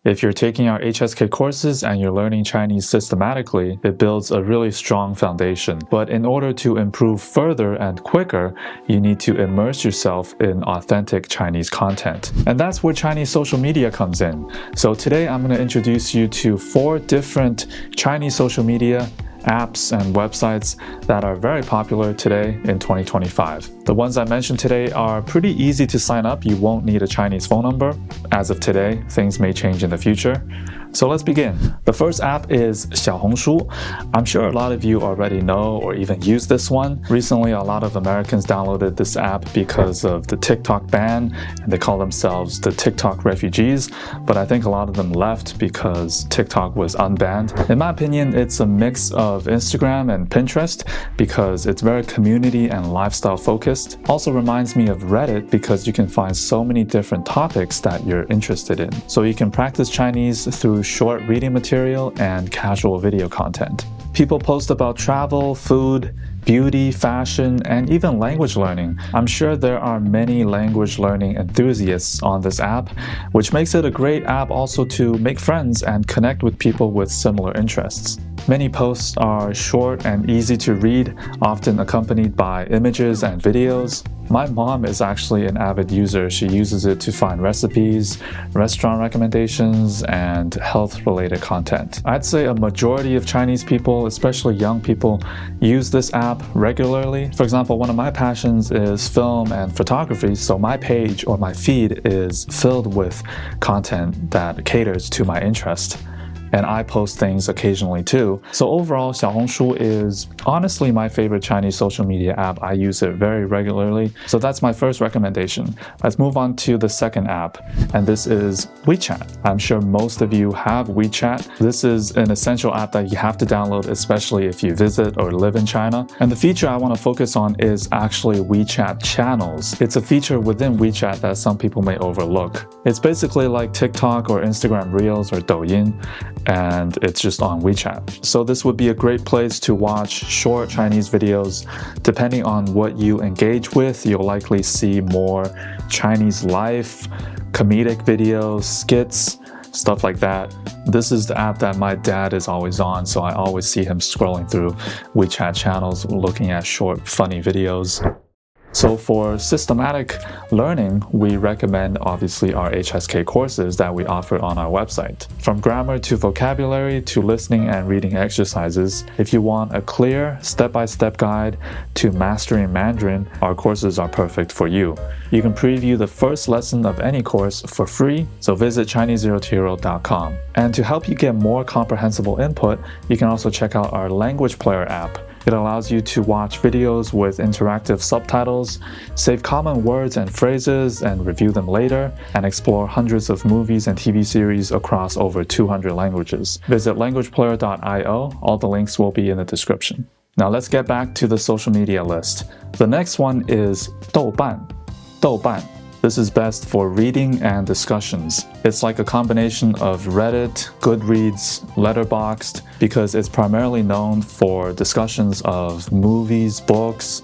If you're taking our HSK courses and you're learning Chinese systematically, it builds a really strong foundation. But in order to improve further and quicker, you need to immerse yourself in authentic Chinese content. And that's where Chinese social media comes in. So today I'm going to introduce you to 4 different Chinese social media apps and websites that are very popular today in 2025. The ones I mentioned today are pretty easy to sign up. You won't need a Chinese phone number. As of today, things may change in the future. So let's begin. The first app is Xiaohongshu. I'm sure a lot of you already know or even use this one. Recently, a lot of Americans downloaded this app because of the TikTok ban, and they call themselves the TikTok refugees. But I think a lot of them left because TikTok was unbanned. In my opinion, it's a mix of Instagram and Pinterest because it's very community and lifestyle focused. Also reminds me of Reddit because you can find so many different topics that you're interested in. So you can practice Chinese through short reading material and casual video content. People post about travel, food, beauty, fashion, and even language learning. I'm sure there are many language learning enthusiasts on this app, which makes it a great app also to make friends and connect with people with similar interests. Many posts are short and easy to read, often accompanied by images and videos. My mom is actually an avid user. She uses it to find recipes, restaurant recommendations, and health-related content. I'd say a majority of Chinese people, especially young people, use this app regularly. For example, one of my passions is film and photography, so my page or my feed is filled with content that caters to my interest. And I post things occasionally too. So overall, Xiaohongshu is honestly my favorite Chinese social media app. I use it very regularly. So that's my first recommendation. Let's move on to the second app, and this is WeChat. I'm sure most of you have WeChat. This is an essential app that you have to download, especially if you visit or live in China. And the feature I want to focus on is actually WeChat Channels. It's a feature within WeChat that some people may overlook. It's basically like TikTok or Instagram Reels or Douyin, and it's just on WeChat. So this would be a great place to watch short Chinese videos. Depending on what you engage with, you'll likely see more Chinese life, comedic videos, skits, stuff like that. This is the app that my dad is always on, so I always see him scrolling through WeChat channels, looking at short, funny videos. So for systematic learning, we recommend obviously our HSK courses that we offer on our website. From grammar to vocabulary to listening and reading exercises, if you want a clear step-by-step guide to mastering Mandarin, our courses are perfect for you. You can preview the first lesson of any course for free, so visit ChineseZeroToHero.com. And to help you get more comprehensible input, you can also check out our language player app. It allows you to watch videos with interactive subtitles, save common words and phrases and review them later, and explore hundreds of movies and TV series across over 200 languages. Visit languageplayer.io. All the links will be in the description. Now let's get back to the social media list. The next one is Douban. Douban. This is best for reading and discussions. It's like a combination of Reddit, Goodreads, Letterboxd, because it's primarily known for discussions of movies, books,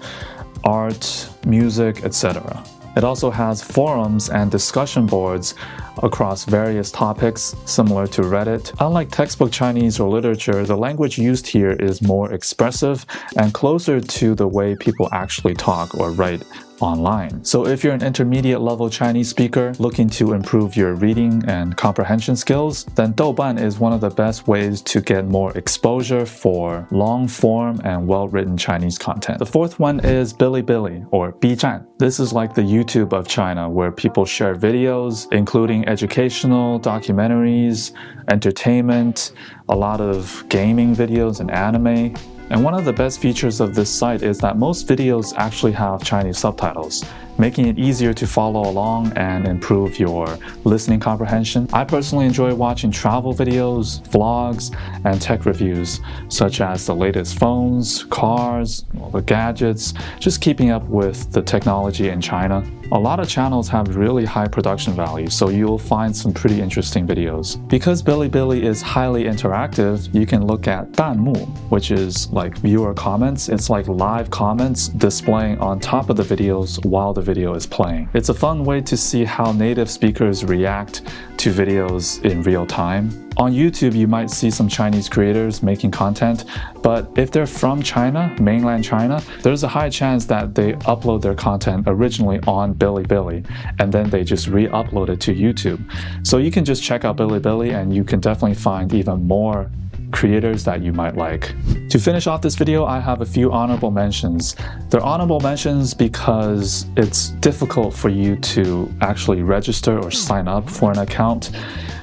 art, music, etc. It also has forums and discussion boards across various topics, similar to Reddit. Unlike textbook Chinese or literature, the language used here is more expressive and closer to the way people actually talk or write online. So if you're an intermediate level Chinese speaker looking to improve your reading and comprehension skills, then Douban is one of the best ways to get more exposure for long form and well-written Chinese content. The fourth one is Bilibili or B-站. This is like the YouTube of China, where people share videos, including educational, documentaries, entertainment, a lot of gaming videos and anime. And one of the best features of this site is that most videos actually have Chinese subtitles, making it easier to follow along and improve your listening comprehension. I personally enjoy watching travel videos, vlogs, and tech reviews, such as the latest phones, cars, the gadgets, just keeping up with the technology in China. A lot of channels have really high production value, so you'll find some pretty interesting videos. Because Bilibili is highly interactive, you can look at 弹幕, which is like viewer comments. It's like live comments displaying on top of the videos while the video is playing. It's a fun way to see how native speakers react to videos in real time. On YouTube, you might see some Chinese creators making content, but if they're from China, mainland China, there's a high chance that they upload their content originally on Bilibili, and then they just re-upload it to YouTube. So you can just check out Bilibili and you can definitely find even more creators that you might like. To finish off this video, I have a few honorable mentions. They're honorable mentions because it's difficult for you to actually register or sign up for an account.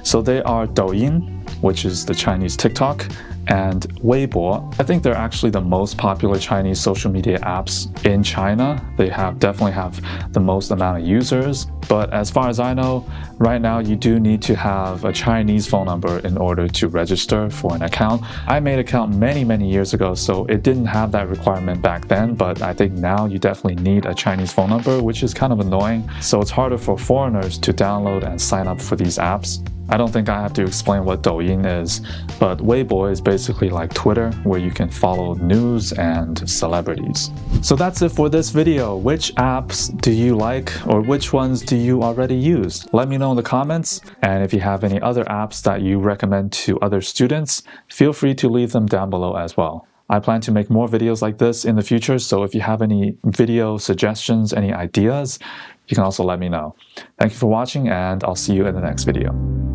So they are Douyin, which is the Chinese TikTok, and Weibo. I think they're actually the most popular Chinese social media apps in China. They definitely have the most amount of users. But as far as I know, right now you do need to have a Chinese phone number in order to register for an account. I made an account many years ago, so it didn't have that requirement back then, but I think now you definitely need a Chinese phone number, which is kind of annoying. So it's harder for foreigners to download and sign up for these apps. I don't think I have to explain what Douyin is, but Weibo is basically like Twitter, where you can follow news and celebrities. So that's it for this video. Which apps do you like, or which ones do you already use? Let me know in the comments, and if you have any other apps that you recommend to other students, feel free to leave them down below as well. I plan to make more videos like this in the future, so if you have any video suggestions, any ideas, you can also let me know. Thank you for watching, and I'll see you in the next video.